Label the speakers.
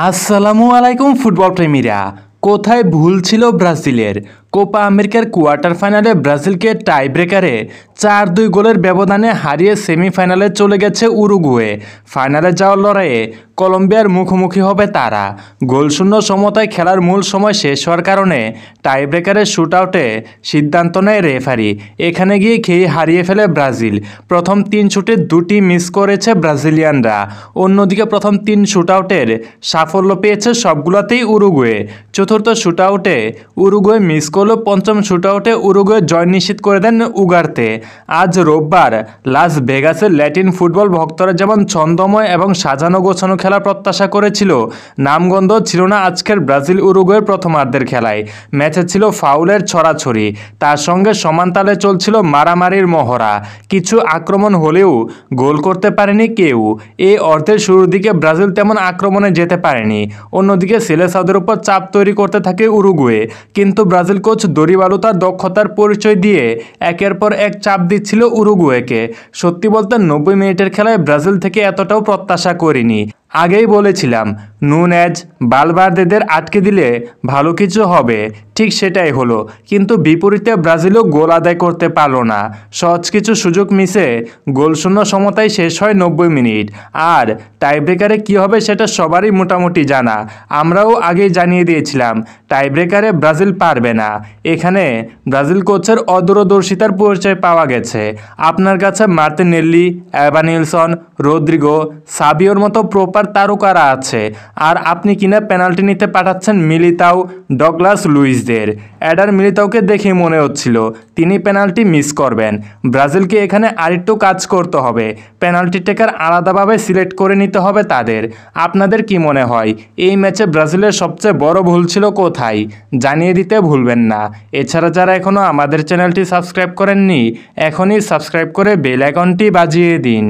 Speaker 1: আসসালামু আলাইকুম ফুটবল প্রেমীরা। কোথায় ভুল ছিল ব্রাজিলের? কোপা আমেরিকার কোয়ার্টার ফাইনালে ব্রাজিলকে টাইব্রেকারে 4-2 গোলের ব্যবধানে হারিয়ে সেমিফাইনালে চলে গেছে উরুগুয়ে। ফাইনালে যাওয়ার লড়াইয়ে কলম্বিয়ার মুখোমুখি হবে তারা। গোলশূন্য সমতায় খেলার মূল সময় শেষ হওয়ার কারণে টাইব্রেকারের শুটআউটে সিদ্ধান্ত নেয় রেফারি। এখানে গিয়ে খেয়ে হারিয়ে ফেলে ব্রাজিল। প্রথম 3 শুটে 2টি মিস করেছে ব্রাজিলিয়ানরা। অন্যদিকে প্রথম 3 শুটআউটের সাফল্য পেয়েছে সবগুলোতেই উরুগুয়ে। চতুর্থ শুটআউটে উরুগুয়ে মিস করলেও পঞ্চম শুটআউটে উরুগুয়ে জয় নিশ্চিত করে দেন উগারতে। আজ রোববার লাস ভেগাসের ল্যাটিন ফুটবল ভক্তরা যেমন ছন্দময় এবং সাজানো গোছানো খেলা প্রত্যাশা করেছিল, নামগন্ধ ছিল না আজকের ব্রাজিল উরুগুয়ের প্রথমার্ধের খেলায়। ম্যাচে ছিল ফাউলের ছড়াছড়ি, তার সঙ্গে সমান তালে চলছিল মারামারির মহড়া। কিছু আক্রমণ হলেও গোল করতে পারেনি কেউ। এই অর্ধের শুরুর দিকে ব্রাজিল তেমন আক্রমণে যেতে পারেনি। অন্যদিকে সেলেসাওদের উপর চাপ তৈরি করতে থাকে উরুগুয়ে, কিন্তু ব্রাজিল কোচ দরিবালু তার দক্ষতার পরিচয় দিয়ে একের পর এক চাপ দিচ্ছিল উরুগুয়েকে। সত্যি বলতে 90 মিনিটের খেলায় ব্রাজিল থেকে এতটাও প্রত্যাশা করিনি। আগেই বলেছিলাম নুনেজ বালবার্দেদের আটকে দিলে ভালো কিছু হবে, ঠিক সেটাই হলো। কিন্তু বিপরীতে ব্রাজিলও গোল আদায় করতে পারল না। সহজ কিছু সুযোগ মিসে গোলশূন্য সমতায় শেষ হয় 90 মিনিট। আর টাইব্রেকারে কী হবে সেটা সবারই মোটামুটি জানা। আমরাও আগেই জানিয়ে দিয়েছিলাম টাইব্রেকারে ব্রাজিল পারবে না। এখানে ব্রাজিল কোচের অদূরদর্শিতার পরিচয় পাওয়া গেছে। আপনার কাছে মার্তিনেল্লি, এভানিলসন, রদ্রিগো, সাবিওর মতো প্রপার তারকারা আছে, আর আপনি কিনা পেনাল্টি নিতে পাঠাচ্ছেন মিলিতাও, ডগলাস লুইসদের। অ্যাডার মিলিতাওকে দেখে মনে হচ্ছিল তিনি পেনাল্টি মিস করবেন। ব্রাজিলকে এখানে আরেকটু কাজ করতে হবে। পেনাল্টি টেকার আলাদাভাবে সিলেক্ট করে নিতে হবে তাদের। আপনাদের কি মনে হয় এই ম্যাচে ব্রাজিলের সবচেয়ে বড় ভুল ছিল কোথায়? জানিয়ে দিতে ভুলবেন না। এছাড়া যারা এখনও আমাদের চ্যানেলটি সাবস্ক্রাইব করেননি, এখনই সাবস্ক্রাইব করে বেল আইকনটি বাজিয়ে দিন।